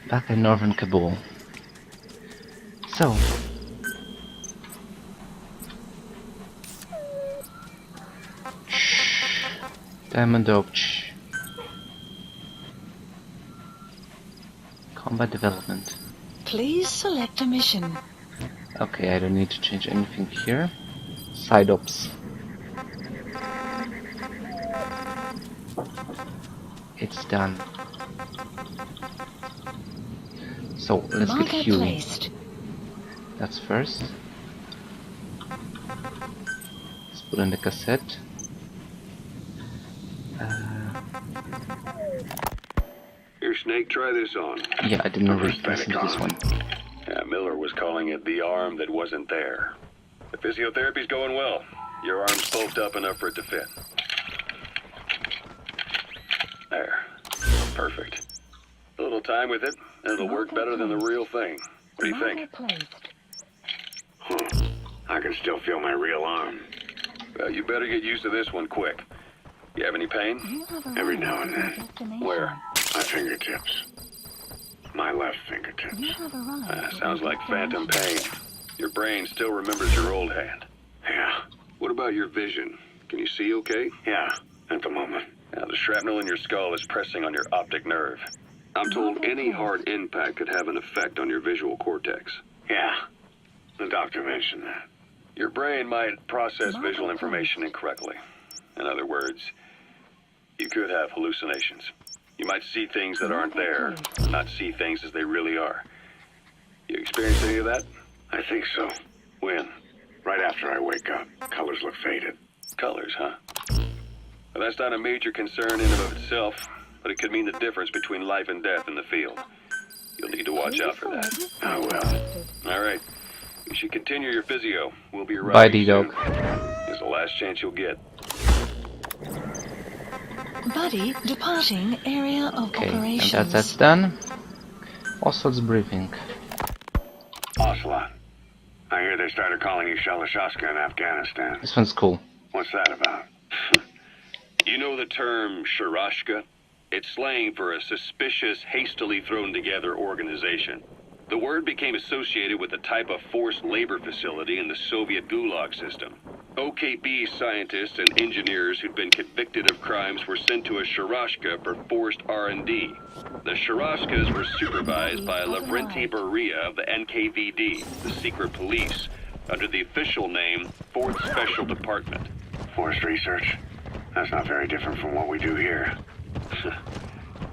Back in northern Kabul. So... Diamond Oak. Combat development. Please select a mission. Okay, I don't need to change anything here. Side ops. It's done. So let's get Marker Huey. placed. That's first. Let's put in the cassette. Here, Snake, try this on. Yeah, I didn't really listen to this one. Yeah, Miller was calling it the arm that wasn't there. The physiotherapy's going well. Your arm's bulked up enough for it to fit. There. Perfect. A little time with it, and it'll work better than the real thing. What do you think? I can still feel my real arm. Well, you better get used to this one quick. You have any pain? Every now and then. Where? My fingertips. My left fingertips. Sounds like phantom pain. Your brain still remembers your old hand. Yeah. What about your vision? Can you see okay? Yeah, at the moment. Now, the shrapnel in your skull is pressing on your optic nerve. I'm told any hard impact could have an effect on your visual cortex. Yeah. The doctor mentioned that. Your brain might process visual information incorrectly. In other words, you could have hallucinations. You might see things that aren't there, not see things as they really are. You experience any of that? I think so. When? Right after I wake up. Colors look faded. Colors, huh? Well, that's not a major concern in and of itself, but it could mean the difference between life and death in the field. You'll need to watch out for that. I will. All right. You should continue your physio. We'll be arriving Bye, D-Dog. soon. It's the last chance you'll get. Buddy, departing area of Okay, and operations. that's done. Also, it's briefing. Ocelot. I hear they started calling you Shalashashka in Afghanistan. This one's cool. What's that about? You know the term Sharashka? It's slang for a suspicious, hastily thrown together organization. The word became associated with a type of forced labor facility in the Soviet Gulag system. OKB scientists and engineers who'd been convicted of crimes were sent to a Sharashka for forced R&D. The Sharashkas were supervised by Lavrenti Beria of the NKVD, the secret police, under the official name 4th Special Department. Forced research? That's not very different from what we do here.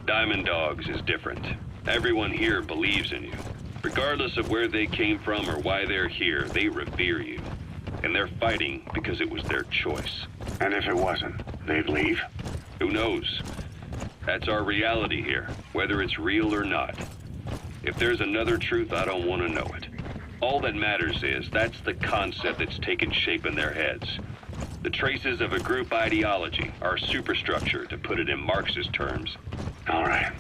Diamond Dogs is different. Everyone here believes in you. Regardless of where they came from or why they're here, they revere you. And they're fighting because it was their choice. And if it wasn't, they'd leave? Who knows? That's our reality here, whether it's real or not. If there's another truth, I don't want to know it. All that matters is that's the concept that's taken shape in their heads. The traces of a group ideology, our superstructure, to put it in Marxist terms. All right.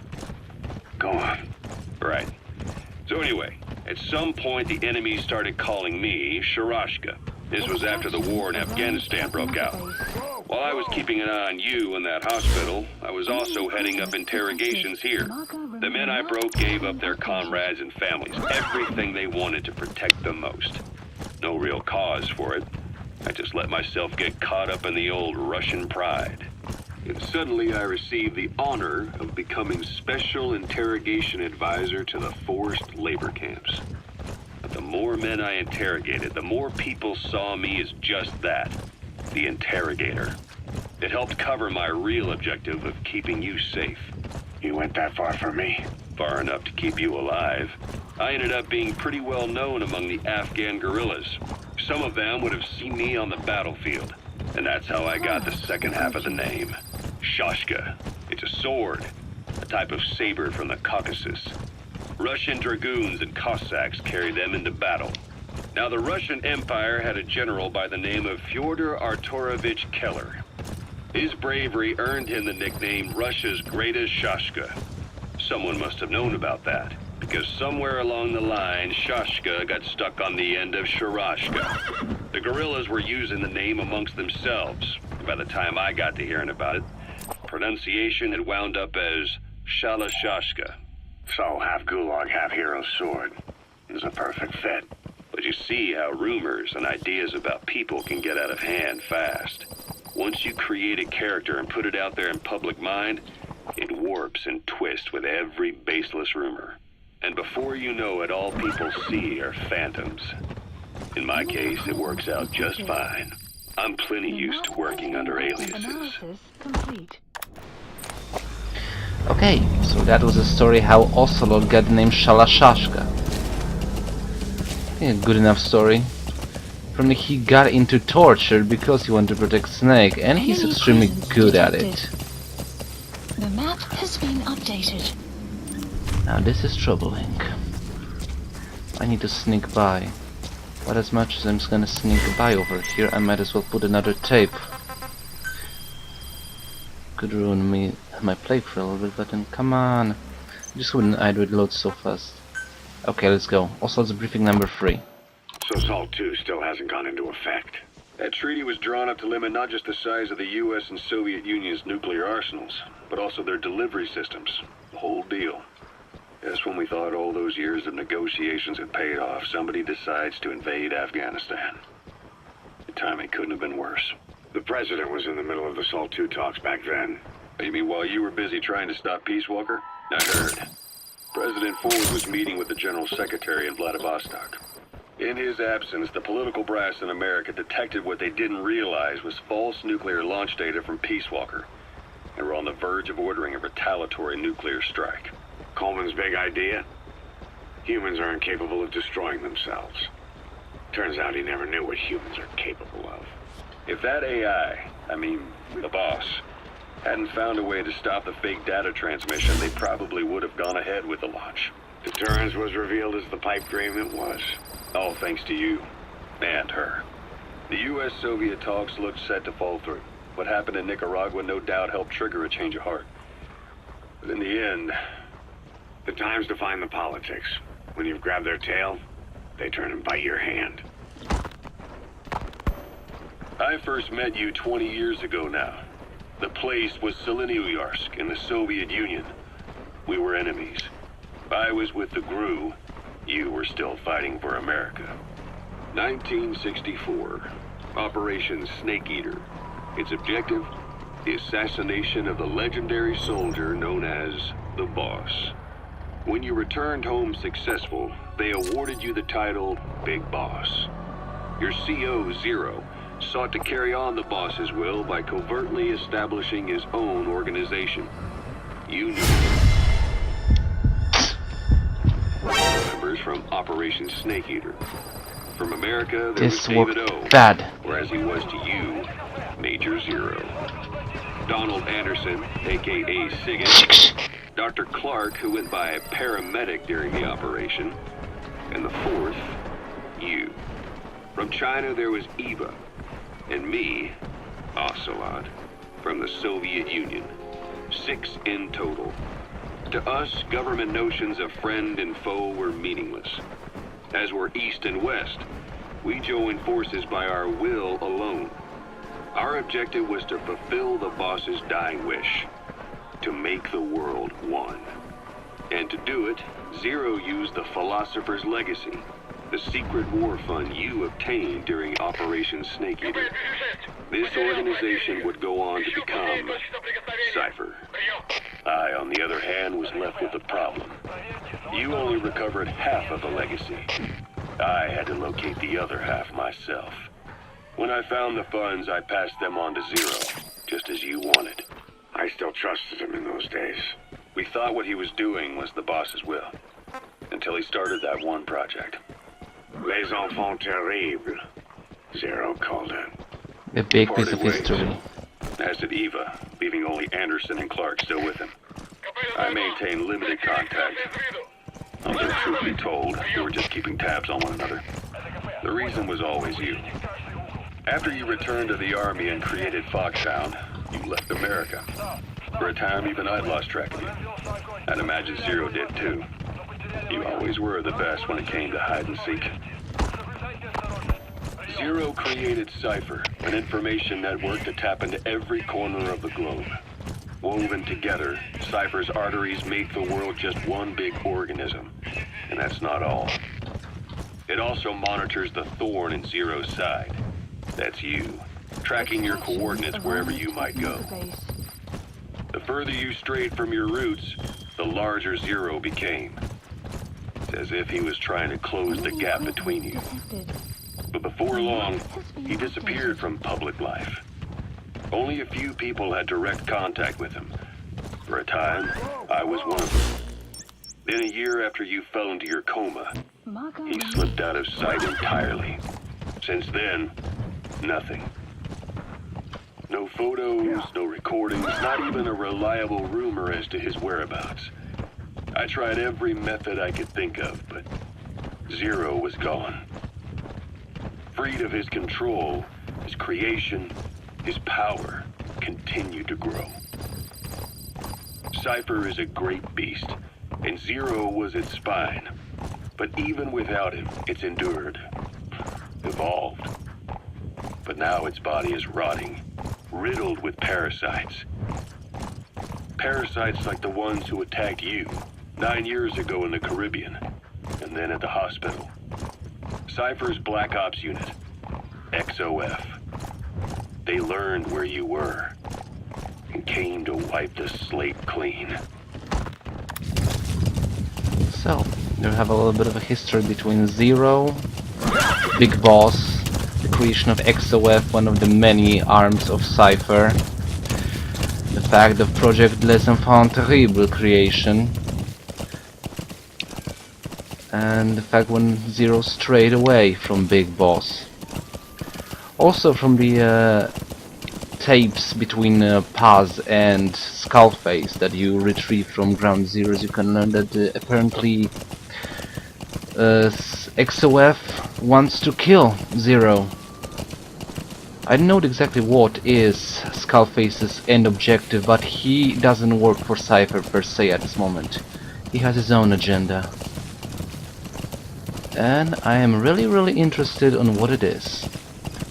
Go on. Right. So anyway, at some point the enemy started calling me Sharashka. This was after the war in Afghanistan broke out. While I was keeping an eye on you in that hospital, I was also heading up interrogations here. The men I broke gave up their comrades and families, everything they wanted to protect them most. No real cause for it. I just let myself get caught up in the old Russian pride. And suddenly I received the honor of becoming Special Interrogation Advisor to the forced labor camps. But the more men I interrogated, the more people saw me as just that, the interrogator. It helped cover my real objective of keeping you safe. You went that far for me? Far enough to keep you alive. I ended up being pretty well known among the Afghan guerrillas. Some of them would have seen me on the battlefield. And that's how I got the second half of the name. Shashka. It's a sword, a type of saber from the Caucasus. Russian dragoons and Cossacks carried them into battle. Now, the Russian Empire had a general by the name of Fyodor Arturovich Keller. His bravery earned him the nickname Russia's Greatest Shashka. Someone must have known about that, because somewhere along the line, Shashka got stuck on the end of Sharashka. The guerrillas were using the name amongst themselves. By the time I got to hearing about it, pronunciation had wound up as Shalashashka. So, half gulag, half hero sword. Is a perfect fit. But you see how rumors and ideas about people can get out of hand fast. Once you create a character and put it out there in public mind, it warps and twists with every baseless rumor. And before you know it, all people see are phantoms. In my case, it works out just fine. I'm plenty used to working under aliases. Analysis complete. Okay, so that was a story how Ocelot got the name Shalashashka. Yeah, good enough story. Apparently he got into torture because he wanted to protect Snake, and he's Enemy extremely presence good at detected. it. The map has been updated. Now this is troubling. I need to sneak by. But as much as I'm just gonna sneak by over here, I might as well put another tape. Could ruin my playthrough a little bit, but then come on. I just wouldn't I'd reload so fast. Okay, let's go. Also, it's briefing number 3. So SALT 2 still hasn't gone into effect. That treaty was drawn up to limit not just the size of the U.S. and Soviet Union's nuclear arsenals, but also their delivery systems. The whole deal. Just when we thought all those years of negotiations had paid off, somebody decides to invade Afghanistan. The timing couldn't have been worse. The president was in the middle of the SALT 2 talks back then. You mean while you were busy trying to stop Peace Walker? I heard. President Ford was meeting with the General Secretary in Vladivostok. In his absence, the political brass in America detected what they didn't realize was false nuclear launch data from Peace Walker, and were on the verge of ordering a retaliatory nuclear strike. Coleman's big idea? Humans are incapable of destroying themselves. Turns out he never knew what humans are capable of. If that AI, the boss, hadn't found a way to stop the fake data transmission, they probably would have gone ahead with the launch. Deterrence was revealed as the pipe dream it was. All thanks to you. And her. The U.S.-Soviet talks looked set to fall through. What happened in Nicaragua no doubt helped trigger a change of heart. But in the end... The times define the politics. When you've grabbed their tail, they turn and bite your hand. I first met you 20 years ago now. The place was Selenouyarsk in the Soviet Union. We were enemies. I was with the GRU. You were still fighting for America. 1964. Operation Snake Eater. Its objective? The assassination of the legendary soldier known as the Boss. When you returned home successful, they awarded you the title Big Boss. Your CO, Zero, sought to carry on the boss's will by covertly establishing his own organization. You knew members from Operation Snake Eater. From America, there was This David worked O, bad. whereas he was to you, Major Zero. Donald Anderson, aka Sigan. Dr. Clark, who went by a paramedic during the operation. And the fourth, you. From China, there was Eva. And me, Ocelot, from the Soviet Union. 6 in total. To us, government notions of friend and foe were meaningless. As were East and West, we joined forces by our will alone. Our objective was to fulfill the boss's dying wish. To make the world one. And to do it, Zero used the Philosopher's Legacy, the secret war fund you obtained during Operation Snake Eater. This organization would go on to become Cypher. I, on the other hand, was left with a problem. You only recovered half of the legacy. I had to locate the other half myself. When I found the funds, I passed them on to Zero, just as you wanted. I still trusted him in those days. We thought what he was doing was the boss's will, until he started that one project. Les enfants terribles, Zero called it. A big piece of history. As did Eva, leaving only Anderson and Clark still with him. I maintained limited contact. Although, truth be told, we were just keeping tabs on one another. The reason was always you. After you returned to the Army and created Foxhound, you left America. For a time, even I lost track of you. I'd imagine Zero did too. You always were the best when it came to hide and seek. Zero created Cypher, an information network to tap into every corner of the globe. Woven together, Cypher's arteries make the world just one big organism. And that's not all. It also monitors the thorn in Zero's side. That's you, tracking your coordinates wherever you might go. The further you strayed from your roots, the larger Zero became. It's as if he was trying to close the gap between you. But before long, he disappeared from public life. Only a few people had direct contact with him. For a time, I was one of them. Then a year after you fell into your coma, he slipped out of sight entirely. Since then, nothing. No photos, no recordings, not even a reliable rumor as to his whereabouts. I tried every method I could think of, but Zero was gone. Freed of his control, his creation, his power continued to grow. Cypher is a great beast, and Zero was its spine. But even without him, it's endured, evolved. But now its body is rotting, riddled with parasites. Parasites like the ones who attacked you 9 years ago in the Caribbean, and then at the hospital. Cypher's Black Ops unit, XOF. They learned where you were, and came to wipe the slate clean. So, you have a little bit of a history between Zero, Big Boss, the creation of XOF, one of the many arms of Cypher, the fact of Project Les Enfants Terribles creation, and the fact when Zero strayed away from Big Boss. Also from the tapes between Paz and Skullface that you retrieve from Ground Zeroes, you can learn that apparently XOF wants to kill Zero. I don't know exactly what is Skullface's end objective, but he doesn't work for Cypher per se at this moment. He has his own agenda. And I am really interested on what it is.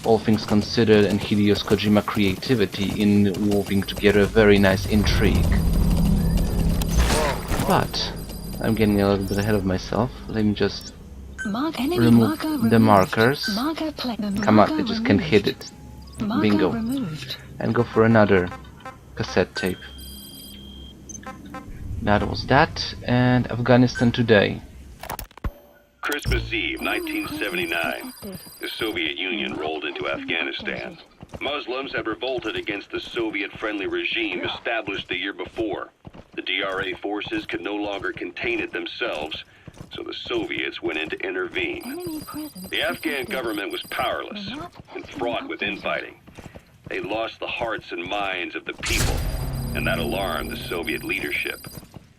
All things considered, and Hideo Kojima creativity in weaving together a very nice intrigue. But I'm getting a little bit ahead of myself. Let me just remove the markers. Come on, I just can't hit it. Bingo. And go for another cassette tape. That was that, and Afghanistan Today. Christmas Eve, 1979. The Soviet Union rolled into Afghanistan. Muslims had revolted against the Soviet-friendly regime established the year before. The DRA forces could no longer contain it themselves, so the Soviets went in to intervene. The Afghan government was powerless and fraught with infighting. They lost the hearts and minds of the people, and that alarmed the Soviet leadership.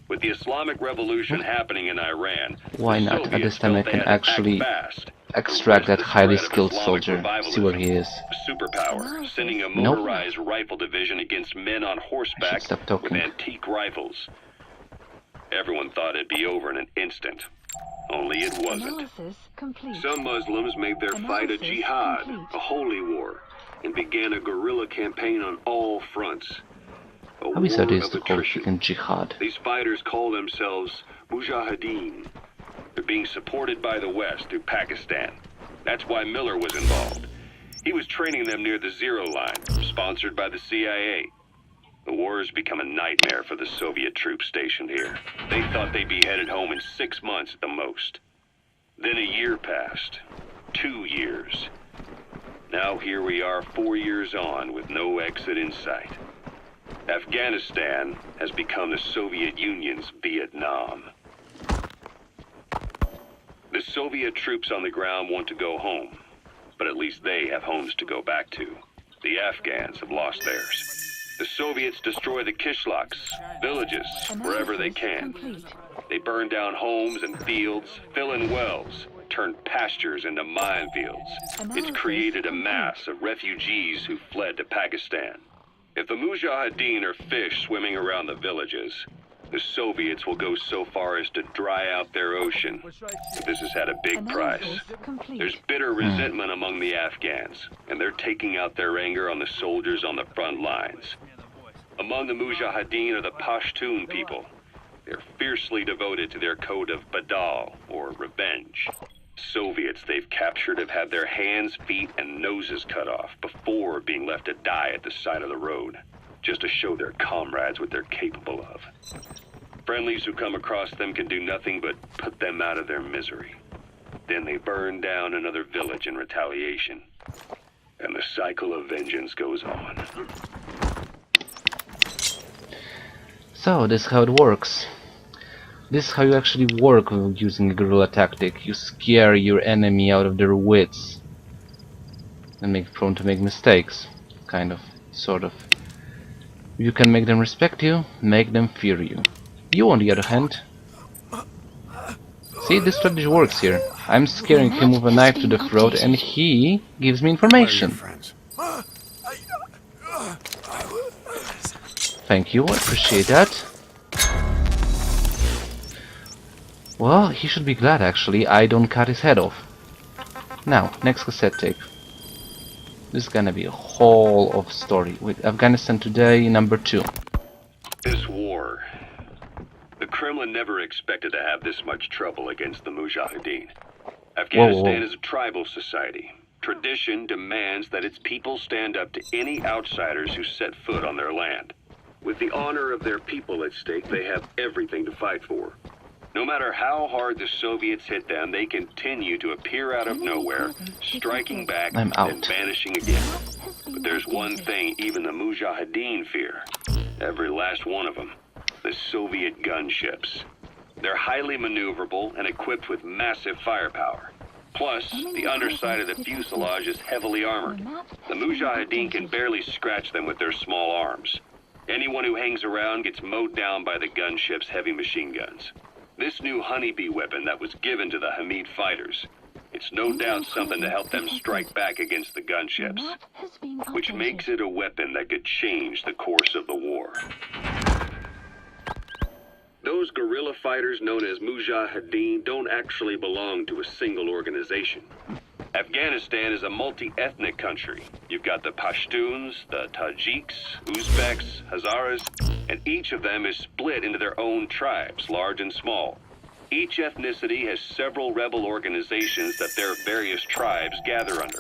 With the Islamic Revolution happening in Iran, why not? At this time I can actually extract that highly skilled soldier. See where he is. Superpower, sending a motorized rifle division against men on horseback with antique rifles. Everyone thought it'd be over in an instant. Only it wasn't. Some Muslims made their fight a jihad, a holy war, and began a guerrilla campaign on all fronts. How is that is to call freaking jihad? These fighters call themselves Mujahideen. They're being supported by the West through Pakistan. That's why Miller was involved. He was training them near the Zero Line, sponsored by the CIA. The war has become a nightmare for the Soviet troops stationed here. They thought they'd be headed home in 6 months at the most. Then a year passed. 2 years. Now here we are 4 years on with no exit in sight. Afghanistan has become the Soviet Union's Vietnam. The Soviet troops on the ground want to go home, but at least they have homes to go back to. The Afghans have lost theirs. The Soviets destroy the kishlaks, villages, wherever they can. They burn down homes and fields, fill in wells, turn pastures into minefields. It's created a mass of refugees who fled to Pakistan. If the Mujahideen are fish swimming around the villages, the Soviets will go so far as to dry out their ocean. But this has had a big price. There's bitter resentment among the Afghans, and they're taking out their anger on the soldiers on the front lines. Among the Mujahideen are the Pashtun people. They're fiercely devoted to their code of Badal, or revenge. Soviets they've captured have had their hands, feet, and noses cut off before being left to die at the side of the road, just to show their comrades what they're capable of. Friendlies who come across them can do nothing but put them out of their misery. Then they burn down another village in retaliation. And the cycle of vengeance goes on. So, this is how it works. This is how you actually work with using a guerrilla tactic. You scare your enemy out of their wits. And make prone to make mistakes. Kind of. Sort of. You can make them respect you, make them fear you. You, on the other hand... See, this strategy works here. I'm scaring him with a knife to the throat and he gives me information. Thank you, I appreciate that. Well, he should be glad actually I don't cut his head off. Now, next cassette tape. This is gonna be a whole of story with Afghanistan Today #2. This war. The Kremlin never expected to have this much trouble against the Mujahideen. Afghanistan is a tribal society. Tradition demands that its people stand up to any outsiders who set foot on their land. With the honor of their people at stake, they have everything to fight for. No matter how hard the Soviets hit them, they continue to appear out of nowhere, striking back and vanishing again. But there's one thing even the Mujahideen fear. Every last one of them. The Soviet gunships. They're highly maneuverable and equipped with massive firepower. Plus, the underside of the fuselage is heavily armored. The Mujahideen can barely scratch them with their small arms. Anyone who hangs around gets mowed down by the gunship's heavy machine guns. This new honeybee weapon that was given to the Hamid fighters, it's no doubt something to help them strike back against the gunships, which makes it a weapon that could change the course of the war. Those guerrilla fighters known as Mujahideen don't actually belong to a single organization. Afghanistan is a multi-ethnic country. You've got the Pashtuns, the Tajiks, Uzbeks, Hazaras, and each of them is split into their own tribes, large and small. Each ethnicity has several rebel organizations that their various tribes gather under.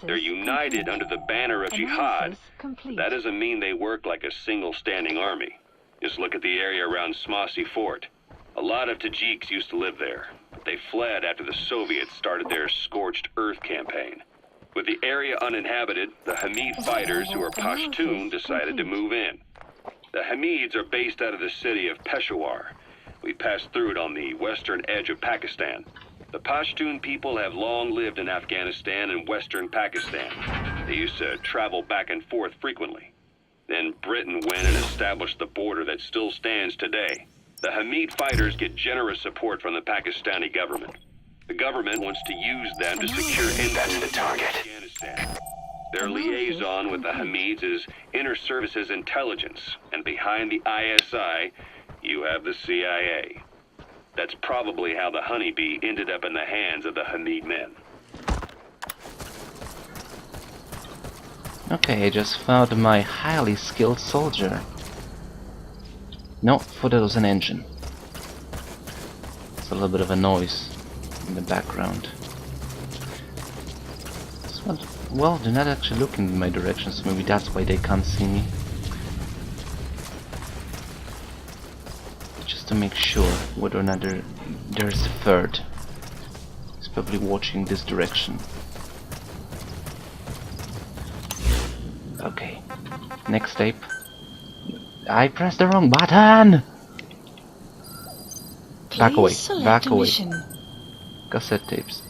They're united under the banner of jihad. That doesn't mean they work like a single standing army. Just look at the area around Smasy Fort. A lot of Tajiks used to live there, but they fled after the Soviets started their Scorched Earth campaign. With the area uninhabited, the Hamid fighters, who are Pashtun, decided to move in. The Hamids are based out of the city of Peshawar. We passed through it on the western edge of Pakistan. The Pashtun people have long lived in Afghanistan and western Pakistan. They used to travel back and forth frequently. Then Britain went and established the border that still stands today. The Hamid fighters get generous support from the Pakistani government. The government wants to use them to secure influence in Afghanistan. Their liaison with the Hamids is Inter-Services Intelligence, and behind the ISI, you have the CIA. That's probably how the honeybee ended up in the hands of the Hamid men. Okay, I just found my highly skilled soldier. No, thought that was an engine. It's a little bit of a noise in the background. Well, they're not actually looking in my direction, so maybe that's why they can't see me. Just to make sure whether or not there's a third. He's probably watching this direction. Okay, next tape. I pressed the wrong button! Back away, back away. Cassette tapes.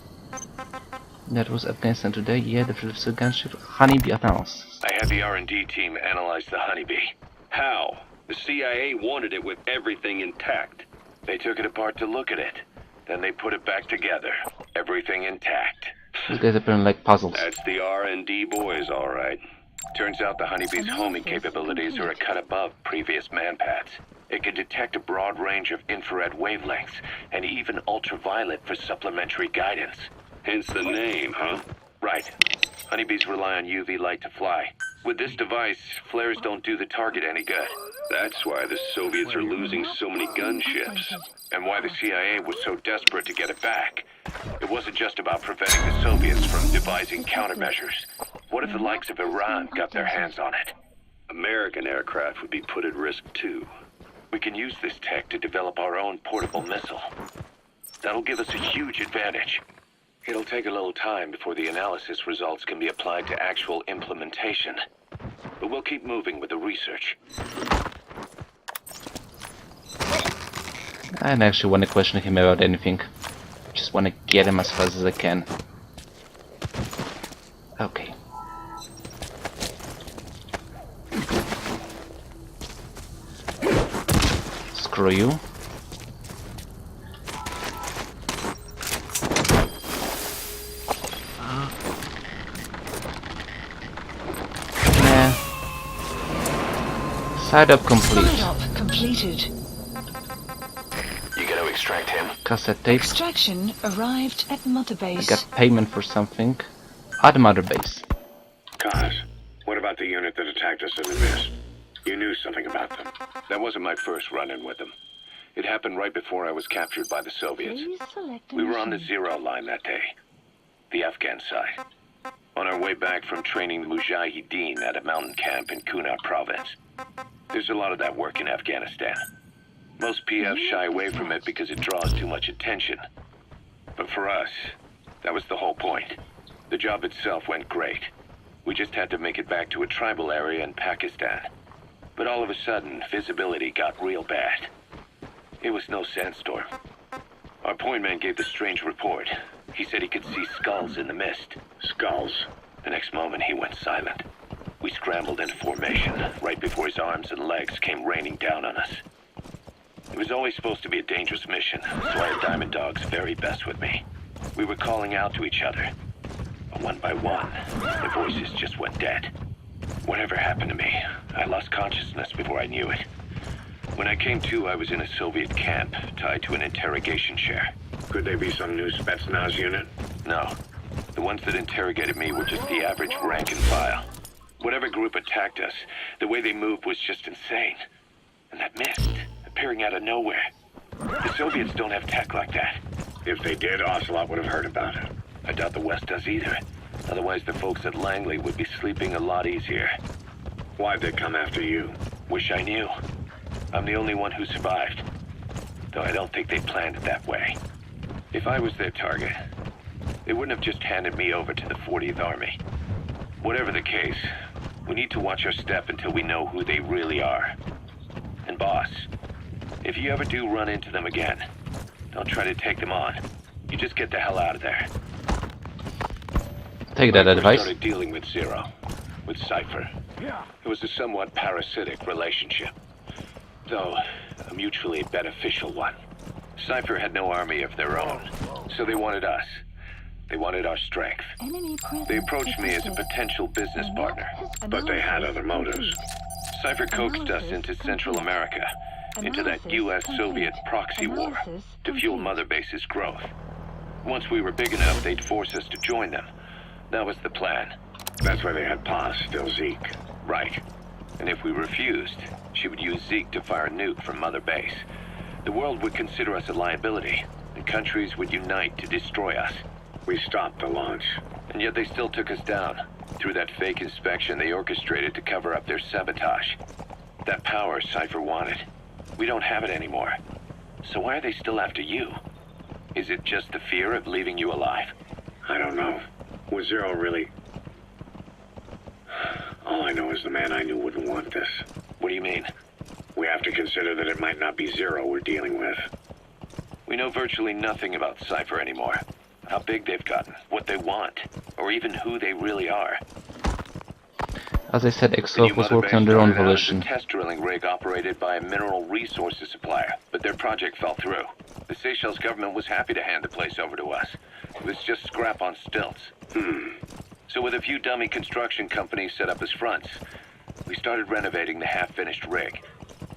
That was Afghanistan Today. Yeah, the Philips gunship Honeybee announced. I had the R&D team analyze the honeybee. How? The CIA wanted it with everything intact. They took it apart to look at it. Then they put it back together. Everything intact. These guys apparently like puzzles. That's the R&D boys, all right. Turns out the honeybee's homing capabilities are a cut above previous manpads. It can detect a broad range of infrared wavelengths and even ultraviolet for supplementary guidance. Hence the name, huh? Right. Honeybees rely on UV light to fly. With this device, flares don't do the target any good. That's why the Soviets are losing so many gunships, and why the CIA was so desperate to get it back. It wasn't just about preventing the Soviets from devising countermeasures. What if the likes of Iran got their hands on it? American aircraft would be put at risk too. We can use this tech to develop our own portable missile. That'll give us a huge advantage. It'll take a little time before the analysis results can be applied to actual implementation. But we'll keep moving with the research. I don't actually want to question him about anything. Just want to get him as fast as I can. Okay. Screw you. Nah. Side up complete. Side up completed. You gotta extract him. Cassette tape. Extraction arrived at Mother I Base. got payment for something. At Mother Base. Cos, what about the unit that attacked us in the mist? You knew something about them. That wasn't my first run-in with them. It happened right before I was captured by the Soviets. We were on the zero line that day. The Afghan side. On our way back from training the Mujahideen at a mountain camp in Kunar province. There's a lot of that work in Afghanistan. Most PFs shy away from it because it draws too much attention. But for us, that was the whole point. The job itself went great. We just had to make it back to a tribal area in Pakistan. But all of a sudden, visibility got real bad. It was no sandstorm. Our point man gave the strange report. He said he could see skulls in the mist. Skulls? The next moment, he went silent. We scrambled into formation right before his arms and legs came raining down on us. It was always supposed to be a dangerous mission, so I had Diamond Dog's very best with me. We were calling out to each other. But one by one, the voices just went dead. Whatever happened to me, I lost consciousness before I knew it. When I came to, I was in a Soviet camp, tied to an interrogation chair. Could they be some new Spetsnaz unit? No. The ones that interrogated me were just the average rank and file. Whatever group attacked us, the way they moved was just insane. And that mist, appearing out of nowhere. The Soviets don't have tech like that. If they did, Ocelot would have heard about it. I doubt the West does either. Otherwise, the folks at Langley would be sleeping a lot easier. Why'd they come after you? Wish I knew. I'm the only one who survived. Though I don't think they planned it that way. If I was their target, they wouldn't have just handed me over to the 40th Army. Whatever the case, we need to watch our step until we know who they really are. And boss, if you ever do run into them again, don't try to take them on. You just get the hell out of there. Take that When I advice. started dealing with Zero, with Cypher. It was a somewhat parasitic relationship, though a mutually beneficial one. Cypher had no army of their own, so they wanted us. They wanted our strength. They approached me as a potential business partner, But they had other motives. Cypher coaxed us into Central America, into that US-Soviet proxy war, to fuel Mother Base's growth. Once we were big enough, they'd force us to join them. That was the plan. That's why they had Paz, still Zeke. Right. And if we refused, she would use Zeke to fire a nuke from Mother Base. The world would consider us a liability, and countries would unite to destroy us. We stopped the launch. And yet they still took us down. Through that fake inspection they orchestrated to cover up their sabotage. That power Cypher wanted. We don't have it anymore. So why are they still after you? Is it just the fear of leaving you alive? I don't know. Was Zero really... All I know is the man I knew wouldn't want this. What do you mean? We have to consider that it might not be Zero we're dealing with. We know virtually nothing about Cypher anymore. How big they've gotten, what they want, or even who they really are. As I said, The Exof new was Mother working on Base their own started out as a volition. test drilling rig operated by a mineral resources supplier, but their project fell through. The Seychelles government was happy to hand the place over to us. It was just scrap on stilts. So with a few dummy construction companies set up as fronts, we started renovating the half-finished rig.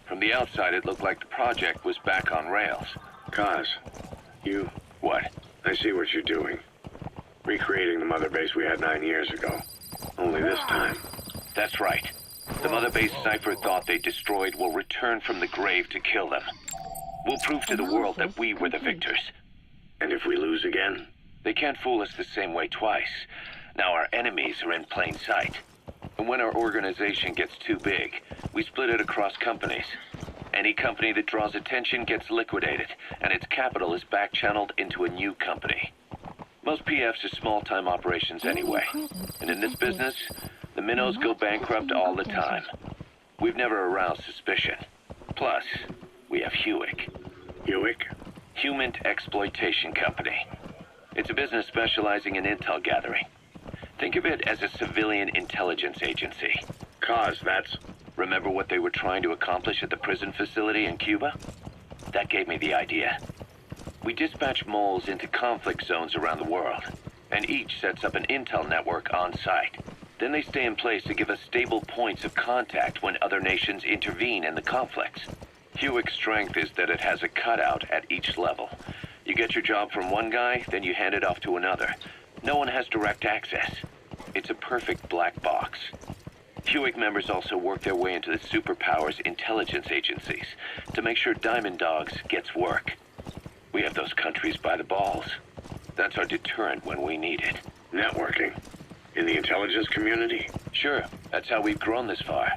From the outside, it looked like the project was back on rails. Kaz, you... What? I see what you're doing. Recreating the Mother Base we had 9 years ago. Only this time, That's right. The Mother Base Cypher thought they destroyed will return from the grave to kill them. We'll prove to the world that we were the victors. And if we lose again? They can't fool us the same way twice. Now our enemies are in plain sight. And when our organization gets too big, we split it across companies. Any company that draws attention gets liquidated, and its capital is back-channeled into a new company. Most PFs are small-time operations anyway. And in this business, the minnows go bankrupt all the time. We've never aroused suspicion. Plus, we have Hewick. Hewick? Human Exploitation Company. It's a business specializing in intel gathering. Think of it as a civilian intelligence agency. Cause that's... Remember what they were trying to accomplish at the prison facility in Cuba? That gave me the idea. We dispatch moles into conflict zones around the world, and each sets up an intel network on site. Then they stay in place to give us stable points of contact when other nations intervene in the conflicts. Hewick's strength is that it has a cutout at each level. You get your job from one guy, then you hand it off to another. No one has direct access. It's a perfect black box. Hewick members also work their way into the superpowers intelligence agencies to make sure Diamond Dogs gets work. We have those countries by the balls. That's our deterrent when we need it. Networking. In the intelligence community? Sure, that's how we've grown this far.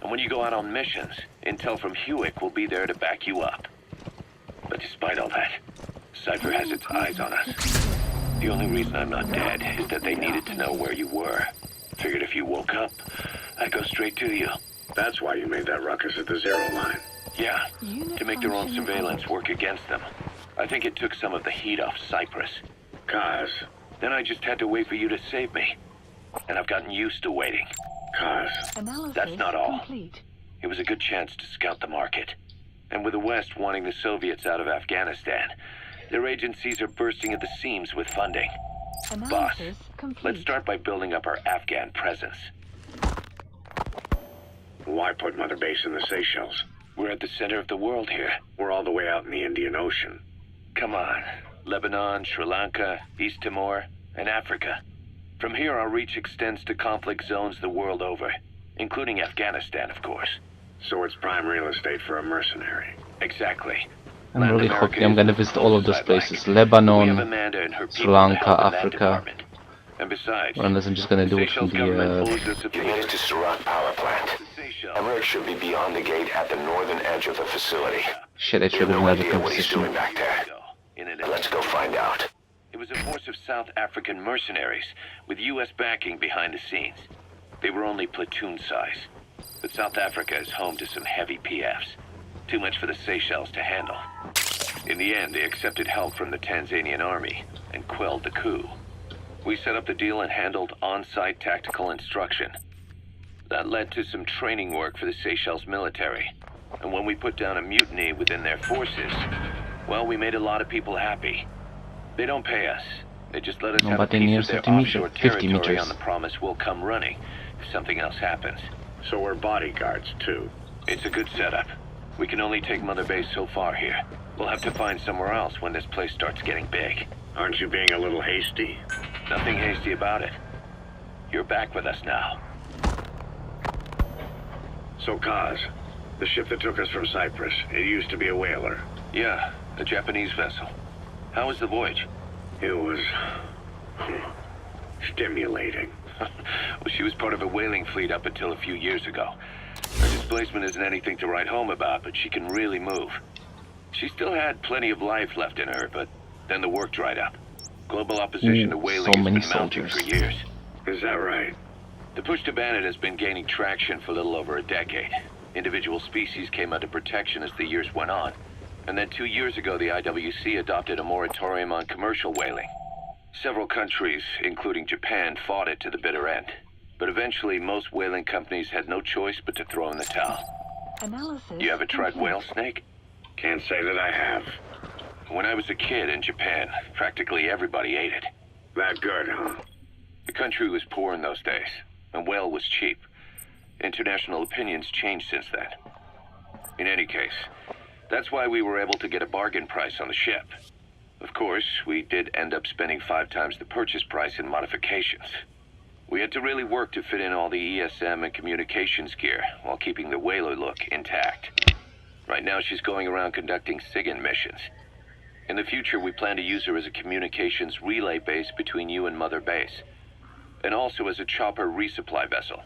And when you go out on missions, intel from Hewick will be there to back you up. But despite all that, Cypher has its eyes on us. The only reason I'm not dead is that they needed to know where you were. Figured if you woke up, I'd go straight to you. That's why you made that ruckus at the zero line. Yeah, to make their own surveillance work against them. I think it took some of the heat off Cyprus. Cause... Then I just had to wait for you to save me. And I've gotten used to waiting. Cause... That's not all. It was a good chance to scout the market. And with the West wanting the Soviets out of Afghanistan, their agencies are bursting at the seams with funding. Boss, let's start by building up our Afghan presence. Why put Mother Base in the Seychelles? We're at the center of the world here. We're all the way out in the Indian Ocean. Come on. Lebanon, Sri Lanka, East Timor, and Africa. From here, our reach extends to conflict zones the world over, including Afghanistan, of course. So it's prime real estate for a mercenary. I'm Exactly. really hoping I'm gonna visit all of those places. Lebanon, Sri Lanka, Africa. And besides, or unless I'm just gonna do it from You the made it to Surat Power Plant. Emmerich should be beyond the gate at the northern edge of the facility. shit, I should have had a conversation. back there. Let's go find out. It was a force of South African mercenaries with U.S. backing behind the scenes. They were only platoon size, but South Africa is home to some heavy PFs. Too much for the Seychelles to handle. In the end, they accepted help from the Tanzanian army and quelled the coup. We set up the deal and handled on-site tactical instruction. That led to some training work for the Seychelles military. And when we put down a mutiny within their forces, well, we made a lot of people happy. They don't pay us. They just let us have a Nobody piece near of their 50 meters, offshore 50 territory meters. on the promise we'll come running if something else happens. So we're bodyguards, too. It's a good setup. We can only take Mother Base so far here. We'll have to find somewhere else when this place starts getting big. Aren't you being a little hasty? Nothing hasty about it. You're back with us now. So, Kaz, the ship that took us from Cyprus, it used to be a whaler. Yeah, a Japanese vessel. How was the voyage? It was... stimulating. Well, she was part of a whaling fleet up until a few years ago. Her displacement isn't anything to write home about, but she can really move. She still had plenty of life left in her, but then the work dried up. Global opposition to whaling so has many been mounting soldiers. for years. Is that right? The push to ban it has been gaining traction for a little over a decade. Individual species came under protection as the years went on. And then 2 years ago, the IWC adopted a moratorium on commercial whaling. Several countries, including Japan, fought it to the bitter end. But eventually, most whaling companies had no choice but to throw in the towel. You ever tried whale snake? Can't say that I have. When I was a kid in Japan, practically everybody ate it. That good, huh? The country was poor in those days, and whale was cheap. International opinions changed since then. In any case, that's why we were able to get a bargain price on the ship. Of course, we did end up spending 5 times the purchase price in modifications. We had to really work to fit in all the ESM and communications gear while keeping the whaler look intact. Right now she's going around conducting SIGINT missions. In the future, we plan to use her as a communications relay base between you and Mother Base, and also as a chopper resupply vessel.